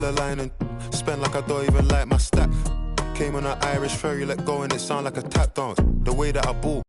the line and spend like I don't even like my stack. Came on an Irish ferry, let go and it sound like a tap dance. The way that I ball.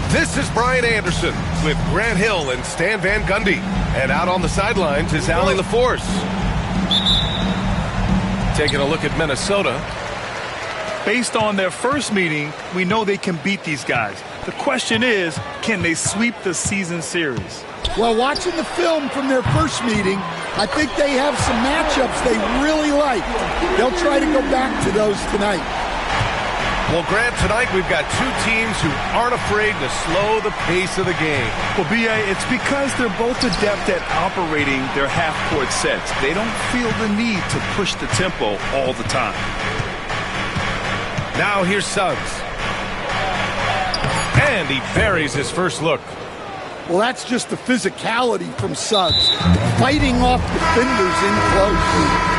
This is Brian Anderson with Grant Hill and Stan Van Gundy. And out on the sidelines is Allie LaForce. Taking a look at Minnesota. Based on their first meeting, we know they can beat these guys. The question is, can they sweep the season series? Well, watching the film from their first meeting, I think they have some matchups they really like. They'll try to go back to those tonight. Well, Grant, tonight we've got two teams who aren't afraid to slow the pace of the game. Well, B.A., it's because they're both adept at operating their half-court sets. They don't feel the need to push the tempo all the time. Now here's Suggs. And he buries his first look. Well, that's just the physicality from Suggs, fighting off defenders in close.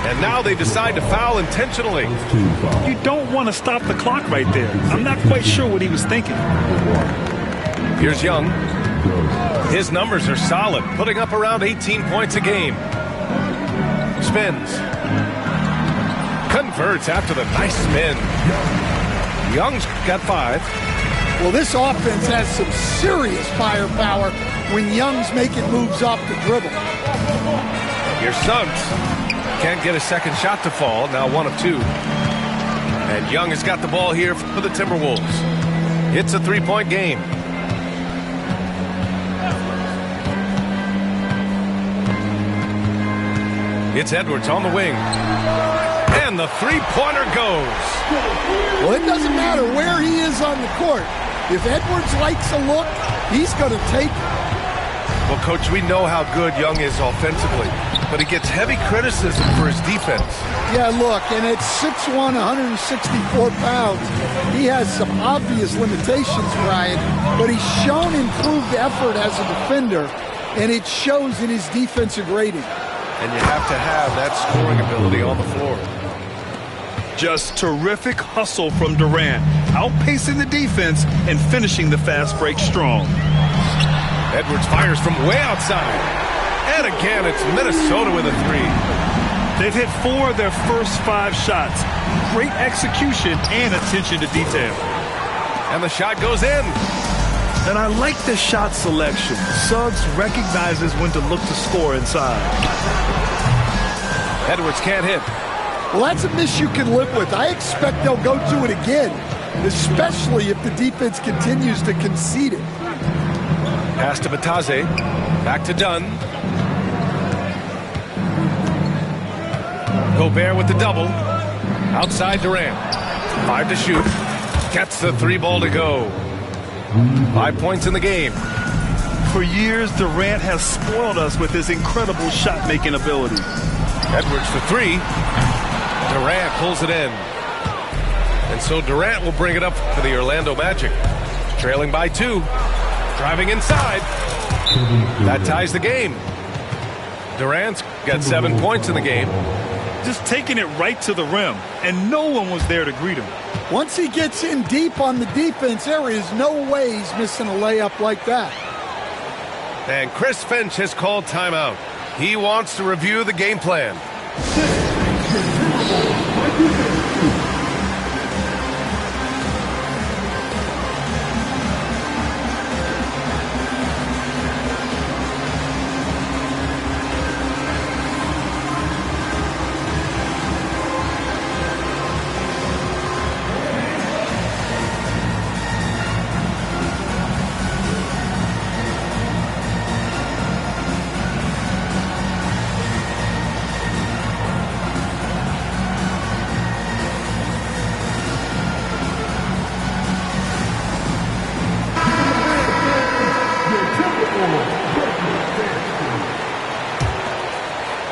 And now they decide to foul intentionally. You don't want to stop the clock right there. I'm not quite sure what he was thinking. Here's Young. His numbers are solid, putting up around 18 points a game. Spins. Converts after the nice spin. Young's got 5. Well, this offense has some serious firepower when Young's making moves off the dribble. Here's Suggs. Can't get a second shot to fall. Now 1 of 2. And Young has got the ball here for the Timberwolves. It's a 3-point game. It's Edwards on the wing. And the three-pointer goes. Well, it doesn't matter where he is on the court. If Edwards likes a look, he's going to take it. Well, Coach, we know how good Young is offensively, but he gets heavy criticism for his defense. Yeah, look, and at 6'1", 164 pounds, he has some obvious limitations, Brian, but he's shown improved effort as a defender, and it shows in his defensive rating. And you have to have that scoring ability on the floor. Just terrific hustle from Durant, outpacing the defense and finishing the fast break strong. Edwards fires from way outside. And again, it's Minnesota with a 3. They've hit 4 of their first 5 shots. Great execution and attention to detail. And the shot goes in. And I like the shot selection. Suggs recognizes when to look to score inside. Edwards can't hit. Well, that's a miss you can live with. I expect they'll go to it again, especially if the defense continues to concede it. Pass to Bataze. Back to Dunn. Gobert with the double. Outside Durant. 5 to shoot. Gets the 3 ball to go. 5 points in the game. For years, Durant has spoiled us with his incredible shot-making ability. Edwards for 3. Durant pulls it in. And so Durant will bring it up for the Orlando Magic. Trailing by 2. Driving inside. That ties the game. Durant's got 7 points in the game. Just taking it right to the rim, and no one was there to greet him. Once he gets in deep on the defense, there is no way he's missing a layup like that. And Chris Finch has called timeout. He wants to review the game plan.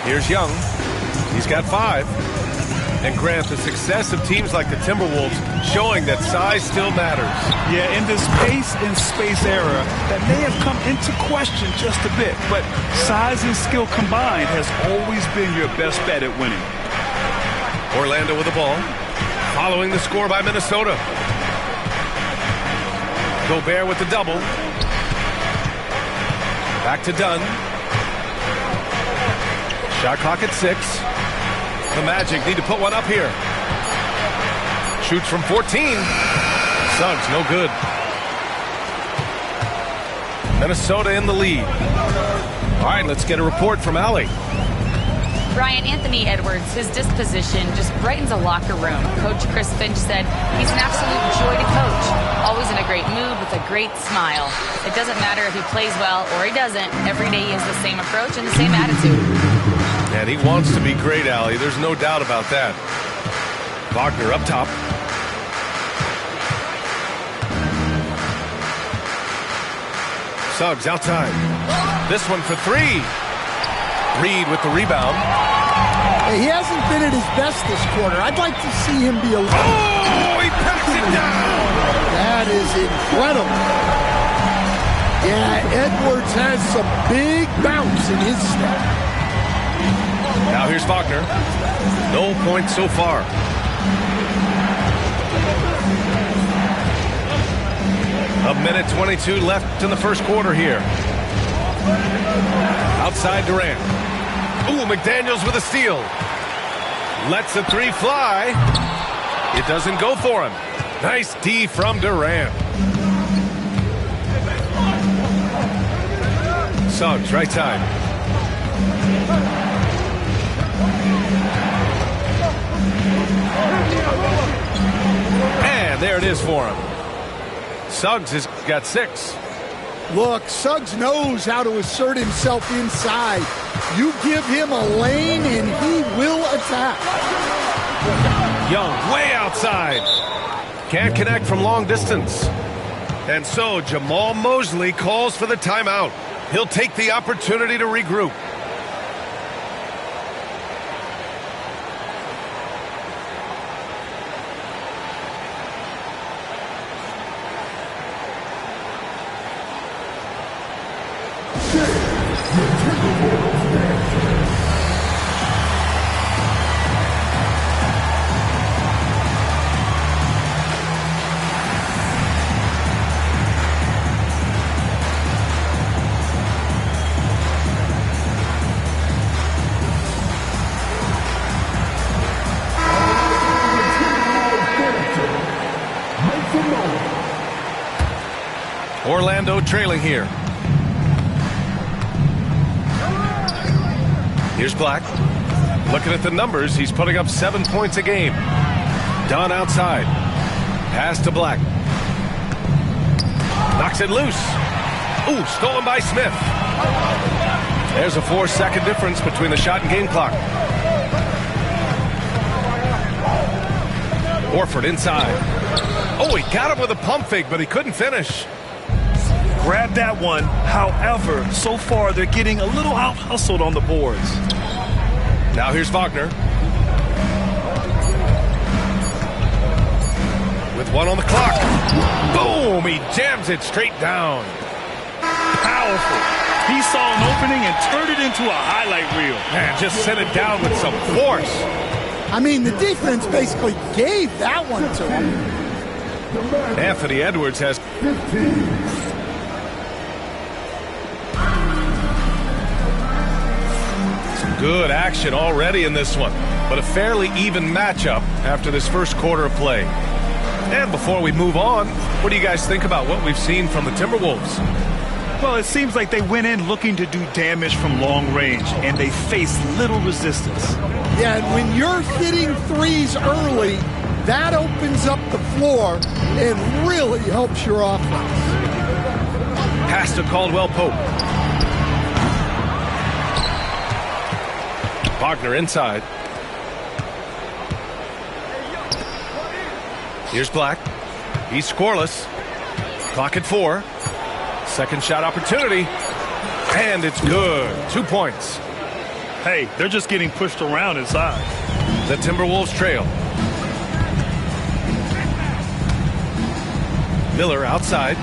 Here's Young. He's got 5. And Grant, the success of teams like the Timberwolves showing that size still matters. Yeah, in this pace and space era, that may have come into question just a bit, but size and skill combined has always been your best bet at winning. Orlando with the ball, following the score by Minnesota. Gobert with the double. Back to Dunn. Shot clock at 6. The Magic need to put one up here. Shoots from 14. Suggs, no good. Minnesota in the lead. All right, let's get a report from Allie. Brian, Anthony Edwards, his disposition just brightens a locker room. Coach Chris Finch said he's an absolute joy to coach. Always in a great mood with a great smile. It doesn't matter if he plays well or he doesn't. Every day he has the same approach and the same attitude. And he wants to be great, Allie. There's no doubt about that. Wagner up top. Suggs outside. This one for 3. Reed with the rebound. He hasn't been at his best this quarter. I'd like to see him be a little... Oh, he packs it down. That is incredible. Yeah, Edwards has some big bounce in his step. Now here's Wagner. No points so far. A minute 22 left in the first quarter here. Outside Durant. Ooh, McDaniels with a steal. Lets the 3 fly. It doesn't go for him. Nice D from Durant. Suggs, right side. And there it is for him. Suggs has got 6. Look, Suggs knows how to assert himself inside. You give him a lane and he will attack. Young way outside. Can't connect from long distance. And so Jamal Mosley calls for the timeout. He'll take the opportunity to regroup. Orlando trailing here. Here's Black. Looking at the numbers, he's putting up 7 points a game. Dunn outside. Pass to Black. Knocks it loose. Ooh, stolen by Smith. There's a 4-second difference between the shot and game clock. Horford inside. Oh, he got him with a pump fake, but he couldn't finish. Grab that one. However, so far they're getting a little out-hustled on the boards. Now here's Wagner. With one on the clock. Boom! He jams it straight down. Powerful. He saw an opening and turned it into a highlight reel. Man, just sent it down with some force. I mean, the defense basically gave that one to him. Anthony Edwards has... some good action already in this one, but a fairly even matchup after this first quarter of play. And before we move on, what do you guys think about what we've seen from the Timberwolves? Well, it seems like they went in looking to do damage from long range, and they faced little resistance. Yeah, and when you're hitting threes early, that opens up the floor and really helps your offense. Pass to Caldwell Pope. Wagner inside. Here's Black. He's scoreless. Clock at 4. Second shot opportunity. And it's good. 2 points. Hey, they're just getting pushed around inside. The Timberwolves trail. Miller outside.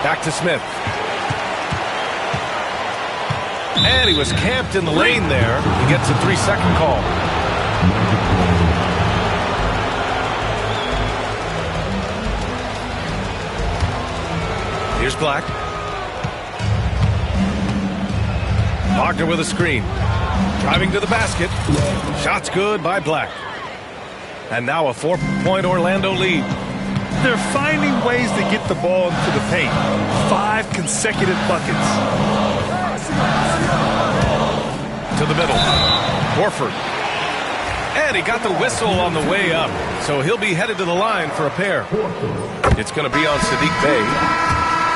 Back to Smith. And he was camped in the lane there. He gets a 3-second call. Here's Black. Wagner with a screen. Driving to the basket. Shot's good by Black. And now a 4-point Orlando lead. They're finding ways to get the ball into the paint. 5 consecutive buckets. To the middle. Horford. And he got the whistle on the way up. So he'll be headed to the line for a pair. It's going to be on Saddiq Bey.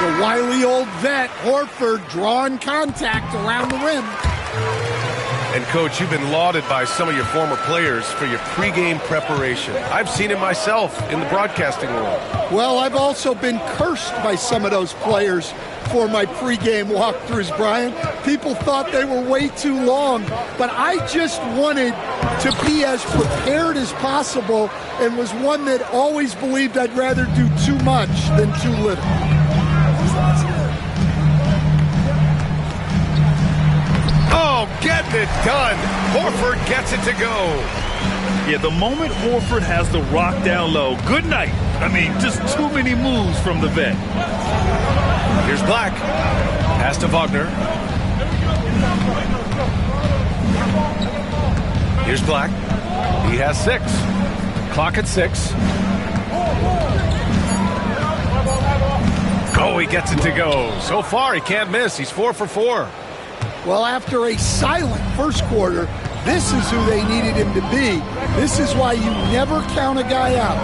The wily old vet, Horford, drawing contact around the rim. And, Coach, you've been lauded by some of your former players for your pregame preparation. I've seen it myself in the broadcasting world. Well, I've also been cursed by some of those players for my pregame walkthroughs, Brian. People thought they were way too long, but I just wanted to be as prepared as possible and was one that always believed I'd rather do too much than too little. Oh, getting it done. Horford gets it to go. Yeah, the moment Horford has the rock down low, good night. I mean, just too many moves from the vet. Here's Black. Pass to Wagner. Here's Black. He has 6. Clock at 6. Oh, he gets it to go. So far, he can't miss. He's 4 for 4. Well, after a silent first quarter, this is who they needed him to be. This is why you never count a guy out.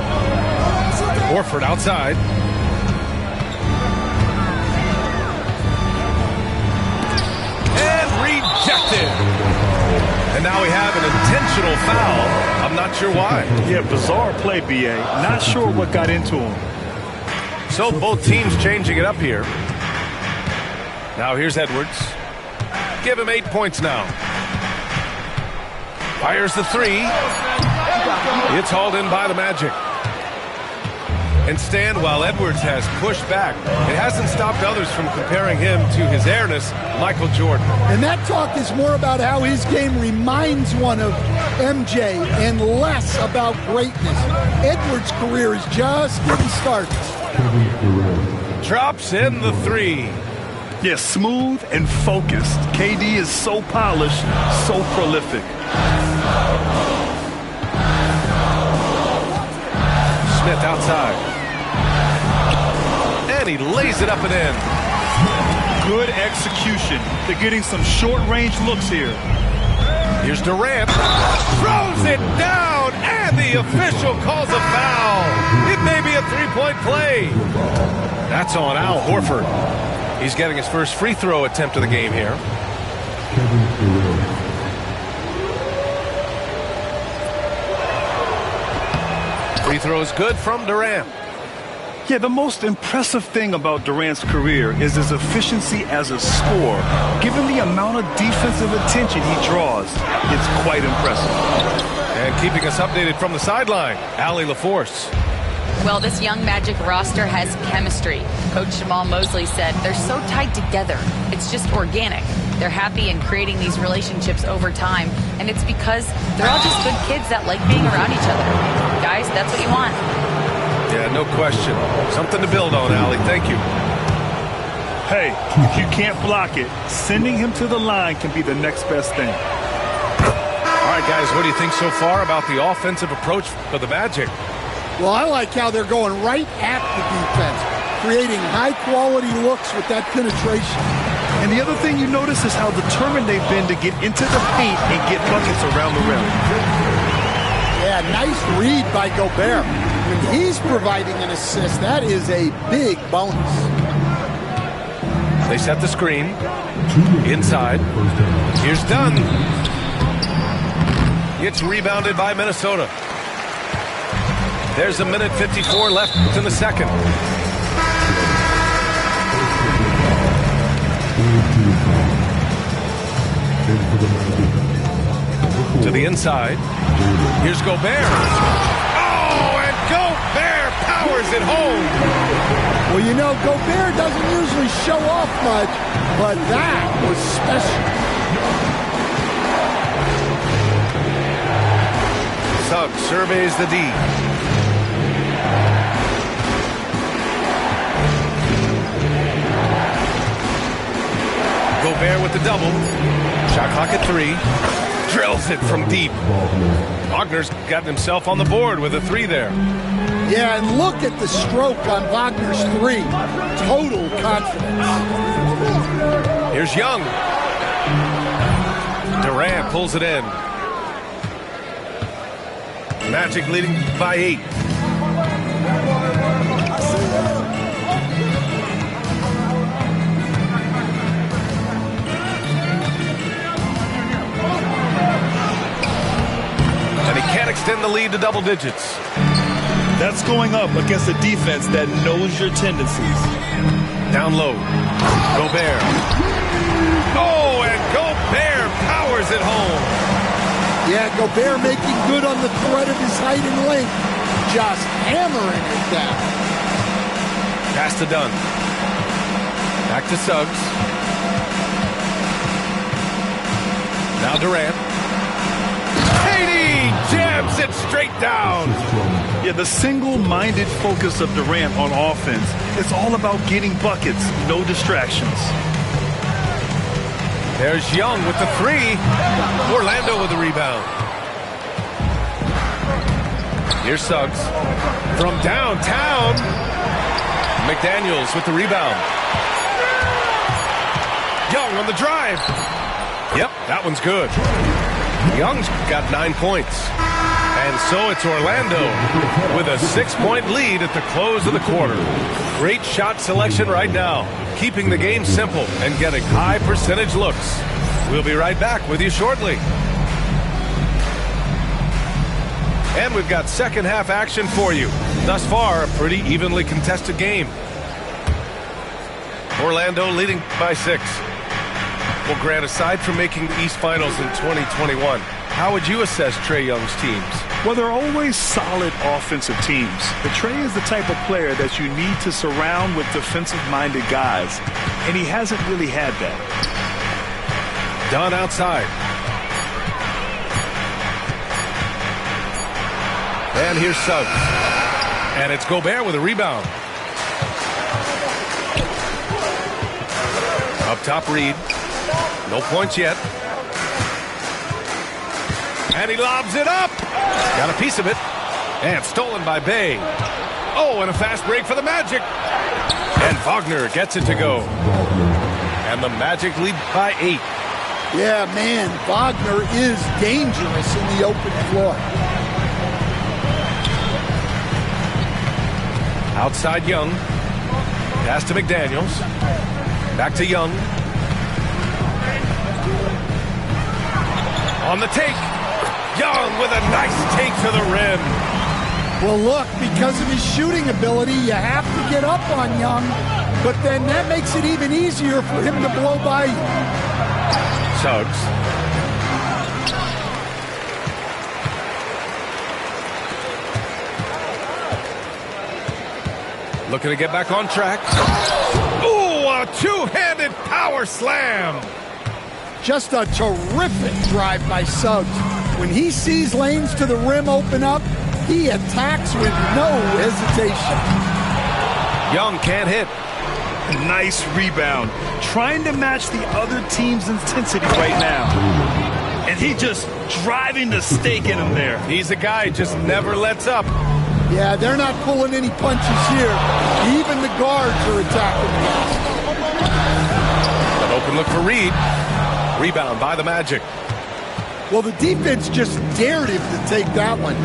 Horford outside. And rejected. And now we have an intentional foul. I'm not sure why. Yeah, bizarre play, B.A. Not sure what got into him. So both teams changing it up here. Now here's Edwards. Give him 8 points now. Fires the 3. It's hauled in by the Magic. And Stan, while Edwards has pushed back, it hasn't stopped others from comparing him to his airness, Michael Jordan. And that talk is more about how his game reminds one of MJ and less about greatness. Edwards' career is just getting started. Drops in the 3. Yeah, smooth and focused. KD is so polished, so prolific. Smith outside. And he lays it up and in. Good execution. They're getting some short-range looks here. Here's Durant. Throws it down, and the official calls a foul. It may be a 3-point play. That's on Al Horford. He's getting his first free throw attempt of the game here. Free throw is good from Durant. Yeah, the most impressive thing about Durant's career is his efficiency as a scorer. Given the amount of defensive attention he draws, it's quite impressive. And keeping us updated from the sideline, Allie LaForce. Well, this young Magic roster has chemistry. Coach Jamal Mosley said they're so tied together. It's just organic. They're happy in creating these relationships over time, and it's because they're all just good kids that like being around each other. Guys, that's what you want. Yeah, no question. Something to build on, Allie. Thank you. Hey, if you can't block it, sending him to the line can be the next best thing. All right, guys, what do you think so far about the offensive approach for the Magic? Well, I like how they're going right at the defense, creating high-quality looks with that penetration. And the other thing you notice is how determined they've been to get into the paint and get buckets around the rim. Yeah, nice read by Gobert. When he's providing an assist, that is a big bonus. They set the screen. Inside. Here's Dunn. It's rebounded by Minnesota. There's a minute 54 left in the second. To the inside. Here's Gobert. Oh, and Gobert powers it home. Well, you know, Gobert doesn't usually show off much, but that was special. Suggs surveys the D. Gobert with the double. Shot clock at 3. Drills it from deep. Wagner's gotten himself on the board with a 3 there. Yeah, and look at the stroke on Wagner's 3. Total confidence. Here's Young. Durant pulls it in. Magic leading by 8. And he can't extend the lead to double digits. That's going up against a defense that knows your tendencies. Down low. Gobert. Oh, and Gobert powers it home. Yeah, Gobert making good on the threat of his height and length. Just hammering it down. Pass to Dunn. Back to Suggs. Now Durant. Katie jams it straight down. Yeah, the single-minded focus of Durant on offense, it's all about getting buckets, no distractions. There's Young with the 3. Orlando with the rebound. Here's Suggs. From downtown. McDaniels with the rebound. Young on the drive. Yep, that one's good. Young's got 9 points. And so it's Orlando with a 6-point lead at the close of the quarter. Great shot selection right now, keeping the game simple and getting high percentage looks. We'll be right back with you shortly. And we've got second half action for you. Thus far, a pretty evenly contested game. Orlando leading by 6. Well, Grant, aside from making the East Finals in 2021, how would you assess Trae Young's teams? Well, they're always solid offensive teams. But Trae is the type of player that you need to surround with defensive-minded guys, and he hasn't really had that. Dunn outside. And here's Suggs. And it's Gobert with a rebound. Up top, Reed. No points yet. And he lobs it up. Got a piece of it. And stolen by Bay. Oh, and a fast break for the Magic. And Wagner gets it to go. And the Magic lead by 8. Yeah, man, Wagner is dangerous in the open floor. Outside Young. Pass to McDaniels. Back to Young. On the take. Young with a nice take to the rim. Well, look, because of his shooting ability, you have to get up on Young, but then that makes it even easier for him to blow by you. Suggs. Looking to get back on track. Ooh, a two-handed power slam. Just a terrific drive by Suggs. When he sees lanes to the rim open up, he attacks with no hesitation. Young can't hit. Nice rebound. Trying to match the other team's intensity right now. And he just driving the stake in him there. He's a guy just never lets up. Yeah, they're not pulling any punches here. Even the guards are attacking him. An open look for Reed. Rebound by the Magic. Well, the defense just dared him to take that one.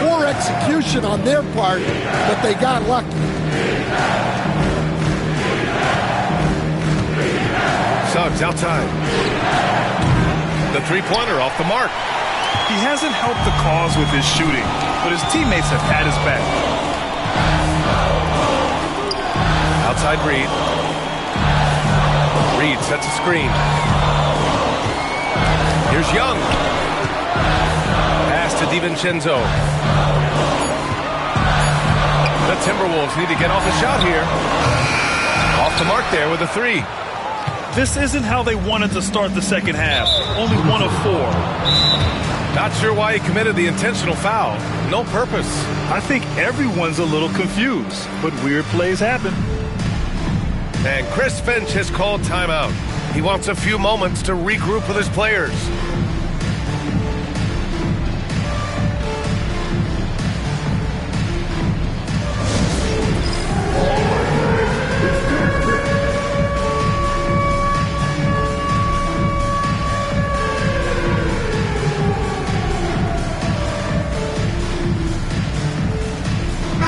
Poor execution on their part, but they got lucky. Suggs outside. The three-pointer off the mark. He hasn't helped the cause with his shooting, but his teammates have had his back. Outside Reed. Reed sets a screen. Here's Young. Pass to DiVincenzo. The Timberwolves need to get off a shot here. Off the mark there with a three. This isn't how they wanted to start the second half. Only 1 of 4. Not sure why he committed the intentional foul. No purpose. I think everyone's a little confused, but weird plays happen. And Chris Finch has called timeout. He wants a few moments to regroup with his players.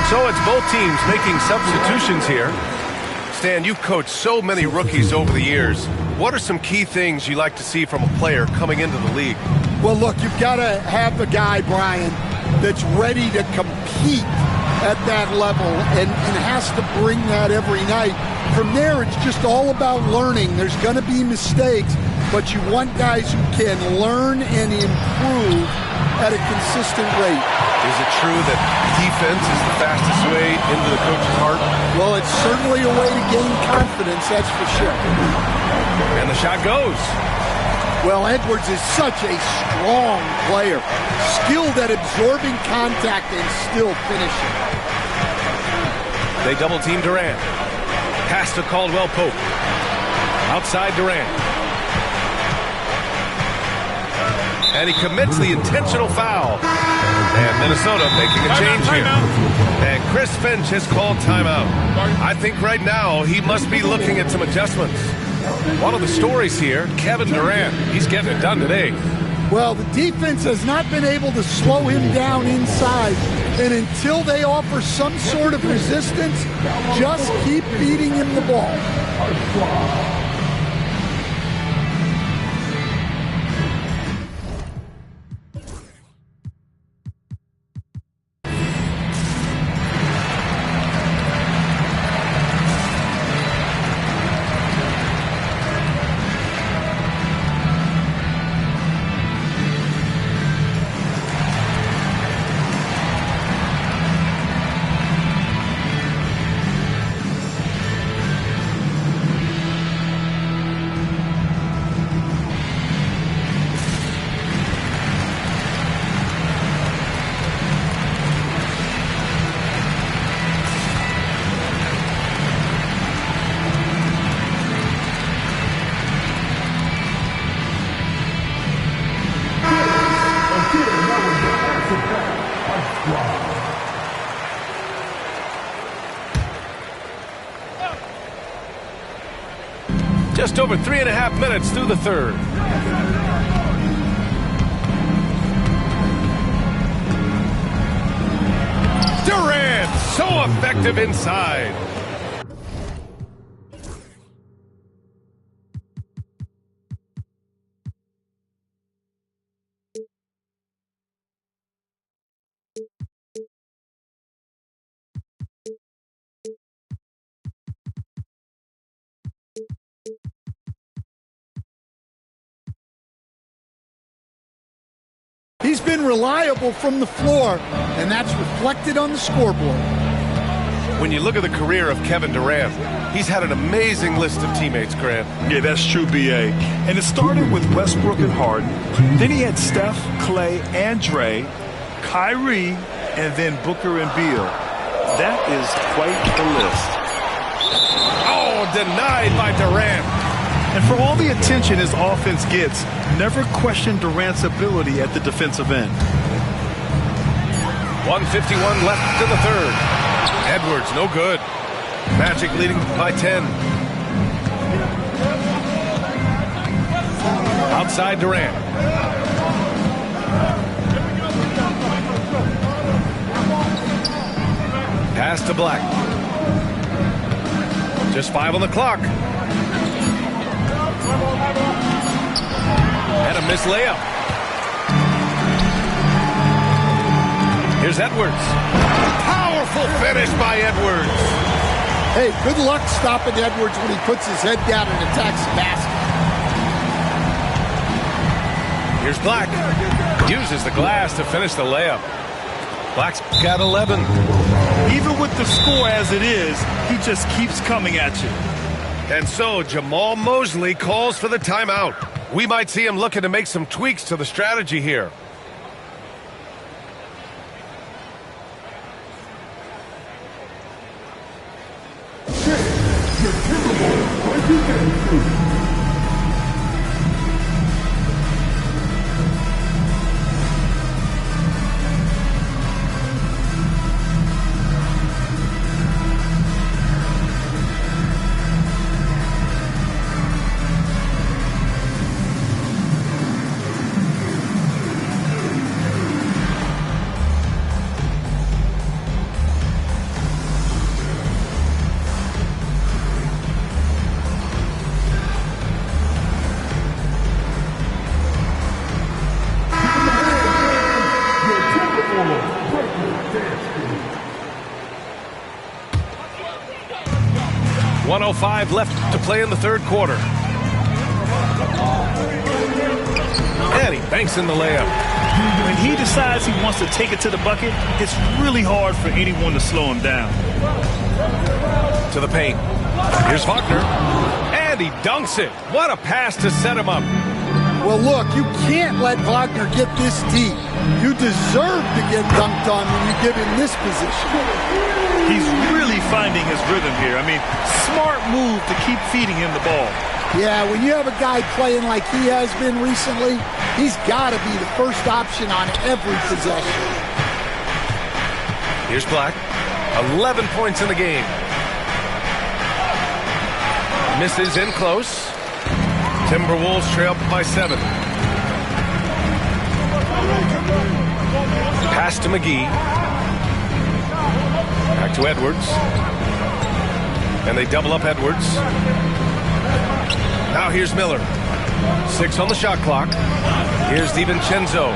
So it's both teams making substitutions here. Stan, you've coached so many rookies over the years. What are some key things you like to see from a player coming into the league? Well, look, you've got to have a guy, Brian, that's ready to compete at that level and has to bring that every night. From there, it's just all about learning. There's going to be mistakes, but you want guys who can learn and improve at a consistent rate. Is it true that defense is the fastest way into the coach's heart? Well, it's certainly a way to gain confidence, that's for sure. And the shot goes. Well, Edwards is such a strong player, skilled at absorbing contact and still finishing. They double-team Durant. Pass to Caldwell Pope. Outside Durant. And he commits the intentional foul. And Minnesota making a change here. And Chris Finch has called timeout. I think right now he must be looking at some adjustments. One of the stories here, Kevin Durant. He's getting it done today. Well, the defense has not been able to slow him down inside. And until they offer some sort of resistance, just keep feeding him the ball. Just over 3.5 minutes through the third. Durant, so effective inside. He's been reliable from the floor, and that's reflected on the scoreboard. When you look at the career of Kevin Durant, he's had an amazing list of teammates, Grant. Yeah, that's true, B.A. And it started with Westbrook and Harden. Then he had Steph, Clay, and Dre, Kyrie, and then Booker and Beal. That is quite the list. Oh, denied by Durant. And for all the attention his offense gets, never question Durant's ability at the defensive end. 1:51 left in the third. Edwards, no good. Magic leading by 10. Outside Durant. Pass to Black. Just 5 on the clock. And a missed layup. Here's Edwards. Powerful finish by Edwards. Hey, good luck stopping Edwards when he puts his head down and attacks the basket. Here's Black. Uses the glass to finish the layup. Black's got 11. Even with the score as it is, he just keeps coming at you. And so Jamal Mosley calls for the timeout. We might see him looking to make some tweaks to the strategy here. .105 left to play in the third quarter. And he banks in the layup. When he decides he wants to take it to the bucket, it's really hard for anyone to slow him down. To the paint. Here's Wagner. And he dunks it. What a pass to set him up. Well, look, you can't let Wagner get this deep. You deserve to get dunked on when you give him this position. He's really finding his rhythm here. I mean, smart move to keep feeding him the ball. Yeah, when you have a guy playing like he has been recently, he's got to be the first option on every possession. Here's Black. 11 points in the game. Misses in close. Timberwolves trail by 7. Pass to McGee. Back to Edwards. And they double up Edwards. Now here's Miller. 6 on the shot clock. Here's DiVincenzo.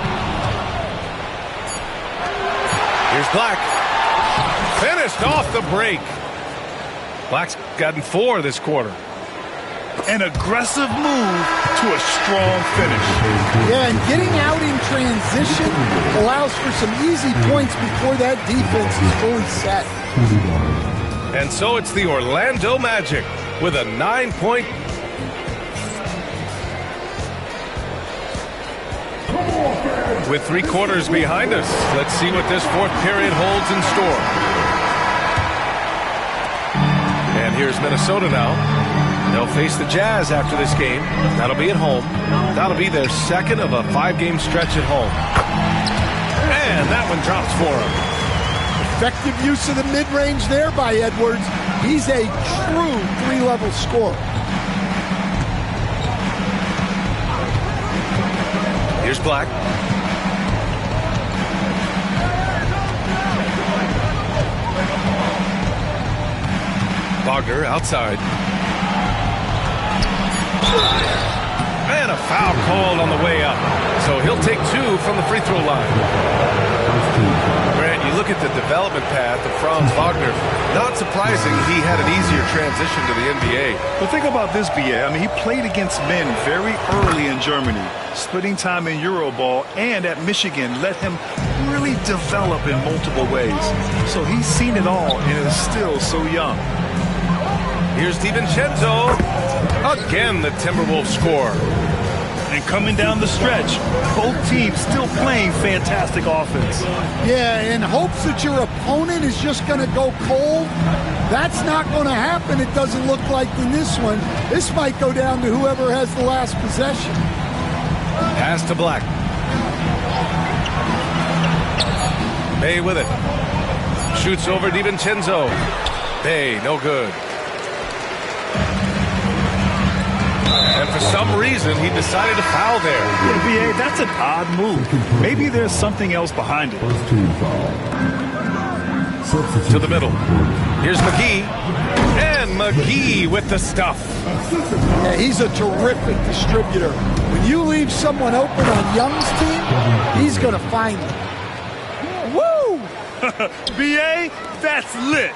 Here's Black. Finished off the break. Black's gotten 4 this quarter. An aggressive move to a strong finish. Yeah, and getting out in transition allows for some easy points before that defense is fully set. And so it's the Orlando Magic with a 9-point. With 3 quarters behind us, let's see what this fourth period holds in store. And here's Minnesota now. They'll face the Jazz after this game. That'll be at home. That'll be their second of a 5-game stretch at home. And that one drops for him. Effective use of the mid-range there by Edwards. He's a true 3-level scorer. Here's Black. Wagner outside. And a foul called on the way up. So he'll take 2 from the free throw line. Grant, you look at the development path of Franz Wagner, not surprising he had an easier transition to the NBA. But think about this, BA. I mean, he played against men very early in Germany, splitting time in Euroball, and at Michigan let him really develop in multiple ways. So he's seen it all and is still so young. Here's DiVincenzo. Again, the Timberwolves score. And coming down the stretch, both teams still playing fantastic offense. Yeah, in hopes that your opponent is just going to go cold, that's not going to happen. It doesn't look like in this one. This might go down to whoever has the last possession. Pass to Black. Bay with it. Shoots over DiVincenzo. Bay, no good. And for some reason, he decided to foul there. Yeah, BA, that's an odd move. Maybe there's something else behind it. To the middle. Here's McGee. And McGee with the stuff. Yeah, he's a terrific distributor. When you leave someone open on Young's team, he's going to find them. Woo! BA, that's lit.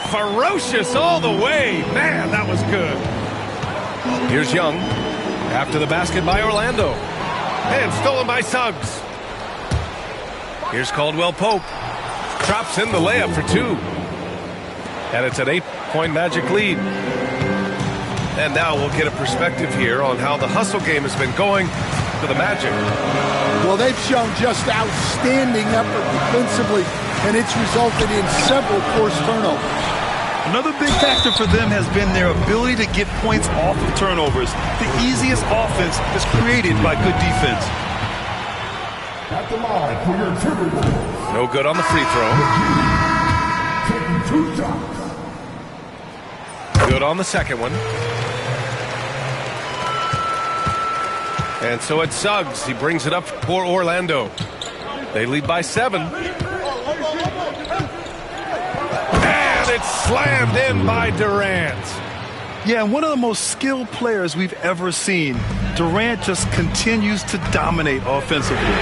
Ferocious all the way. Man, that was good. Here's Young. After the basket by Orlando. And stolen by Suggs. Here's Caldwell Pope. Drops in the layup for two. And it's an 8-point Magic lead. And now we'll get a perspective here on how the hustle game has been going for the Magic. Well, they've shown just outstanding effort defensively, and it's resulted in several forced turnovers. Another big factor for them has been their ability to get points off of turnovers. The easiest offense is created by good defense. At the line for your Timberwolves. No good on the free throw. Taking 2 shots. Good on the second one. And so it's Suggs. He brings it up for Orlando. They lead by 7. And it's slammed in by Durant. Yeah, and one of the most skilled players we've ever seen. Durant just continues to dominate offensively.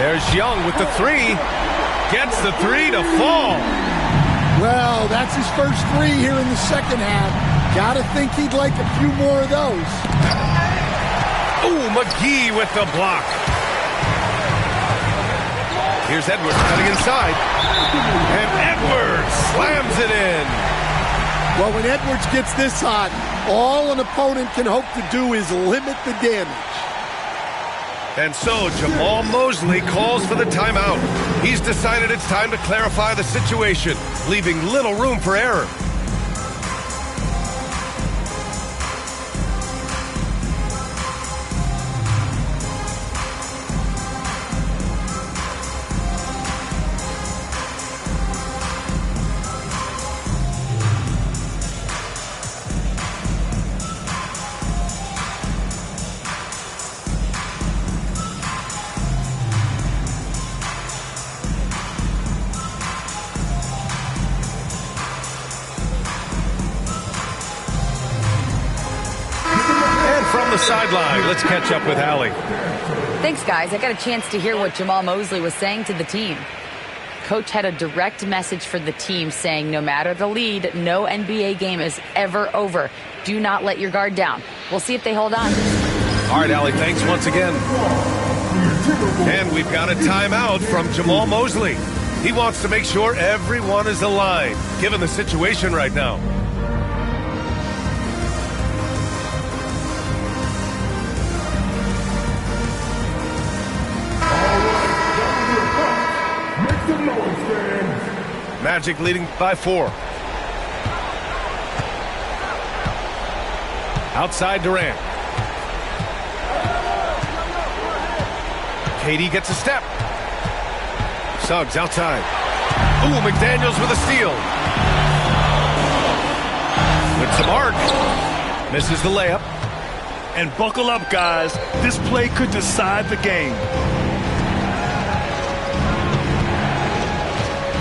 There's Young with the 3. Gets the 3 to fall. Well, that's his first 3 here in the second half. Gotta think he'd like a few more of those. Ooh, McGee with the block. Here's Edwards cutting inside. And Edwards slams it in. Well, when Edwards gets this hot, all an opponent can hope to do is limit the damage. And so Jamal Mosley calls for the timeout. He's decided it's time to clarify the situation, leaving little room for error. From the sideline, let's catch up with Allie. Thanks, guys. I got a chance to hear what Jamal Mosley was saying to the team. Coach had a direct message for the team saying no matter the lead, no NBA game is ever over. Do not let your guard down. We'll see if they hold on. All right, Allie, thanks once again. And we've got a timeout from Jamal Mosley. He wants to make sure everyone is aligned, given the situation right now. Magic leading by 4. Outside Durant. KD gets a step. Suggs outside. Ooh, McDaniels with a steal. With some arc. Misses the layup. And buckle up, guys. This play could decide the game.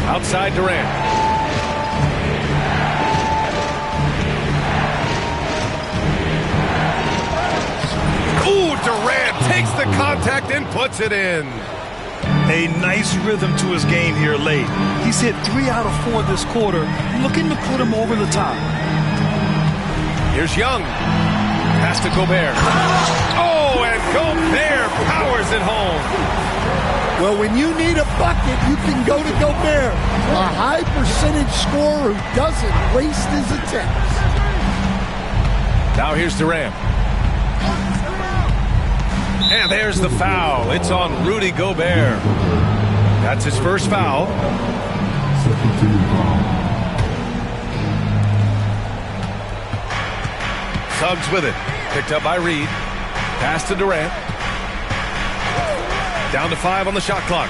Outside Durant. Ooh, Durant takes the contact and puts it in. A nice rhythm to his game here late. He's hit 3 out of 4 this quarter, looking to put him over the top. Here's Young. Pass to Gobert. Oh, and Gobert powers it home. Well, when you need a bucket, you can go to Gobert, a high percentage scorer who doesn't waste his attempts. Now here's Durant. And there's the foul. It's on Rudy Gobert. That's his first foul. Suggs with it. Picked up by Reed. Pass to Durant. Down to 5 on the shot clock.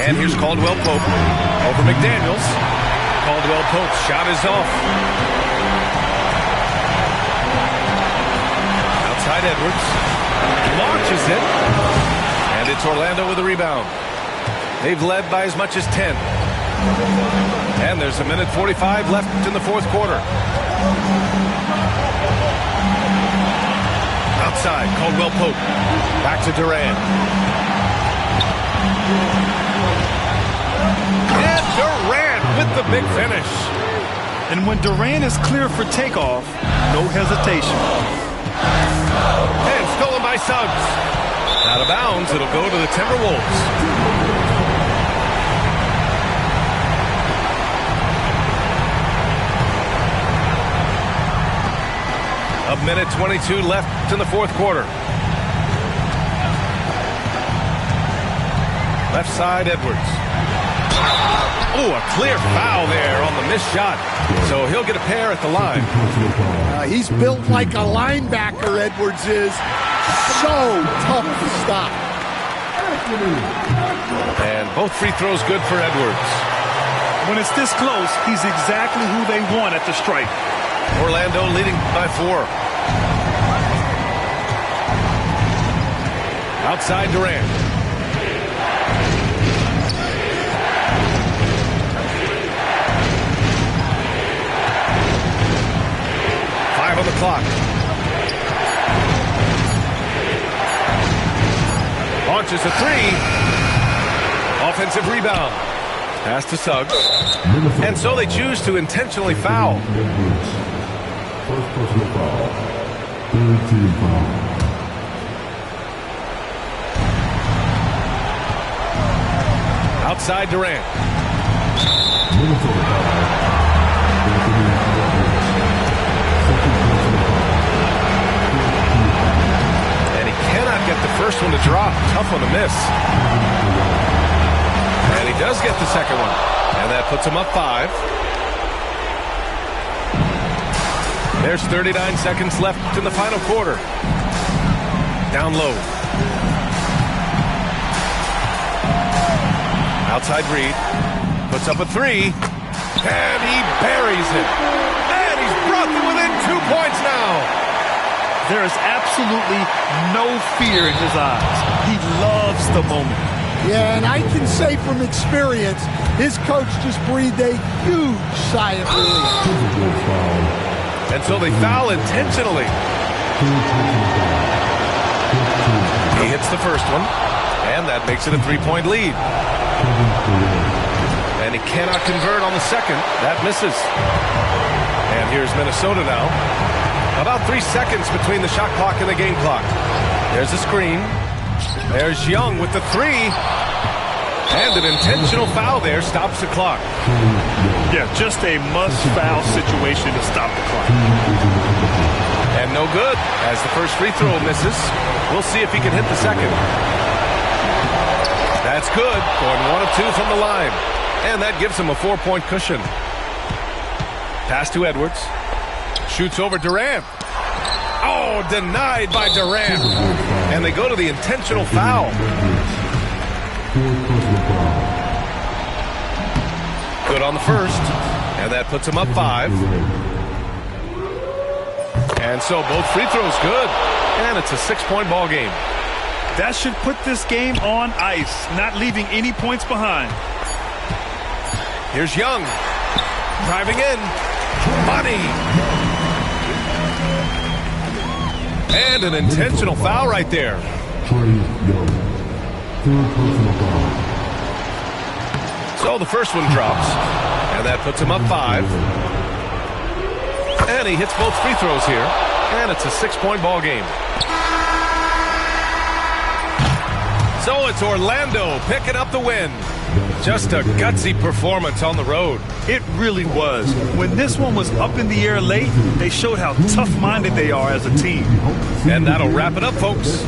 And here's Caldwell Pope over McDaniels. Caldwell Pope's shot is off. Outside Edwards. Launches it. And it's Orlando with a rebound. They've led by as much as 10. And there's a minute 45 left in the fourth quarter. Outside, Caldwell Pope. Back to Durant. And Durant with the big finish. And when Durant is clear for takeoff, no hesitation. And stolen by Suggs. Out of bounds, it'll go to the Timberwolves. A minute 22 left in the fourth quarter. Left side, Edwards. Oh, a clear foul there on the missed shot. So he'll get a pair at the line. He's built like a linebacker, Edwards is. So tough to stop. And both free throws good for Edwards. When it's this close, he's exactly who they want at the stripe. Orlando leading by 4. Outside Durant. On the clock. Launches a 3. Offensive rebound. Pass to Suggs. And so they choose to intentionally foul. First personal foul. Third team foul. Outside Durant. Minnesota foul. Get the first one to drop. Tough one to miss. And he does get the second one. And that puts him up 5. There's 39 seconds left in the final quarter. Down low. Outside Reed. Puts up a 3. And he buries it. And he's brought them within 2 points now. There is absolutely no fear in his eyes. He loves the moment. Yeah, and I can say from experience, his coach just breathed a huge sigh of relief. And so they foul intentionally. He hits the first one, and that makes it a 3-point lead. And he cannot convert on the second. That misses. And here's Minnesota now. About 3 seconds between the shot clock and the game clock. There's a screen. There's Young with the 3. And an intentional foul there stops the clock. Yeah, just a must-foul situation to stop the clock. And no good, as the first free throw misses. We'll see if he can hit the second. That's good, going 1 of 2 from the line. And that gives him a 4-point cushion. Pass to Edwards. Shoots over Durant. Oh, denied by Durant. And they go to the intentional foul. Good on the first. And that puts him up 5. And so both free throws good. And it's a 6-point ball game. That should put this game on ice, not leaving any points behind. Here's Young. Driving in. Money. And an intentional foul right there. Third personal foul. So the first one drops, and that puts him up 5. And he hits both free throws here, and it's a 6-point ball game. So it's Orlando picking up the win. Just a gutsy performance on the road. It really was. When this one was up in the air late, they showed how tough-minded they are as a team. And that'll wrap it up, folks.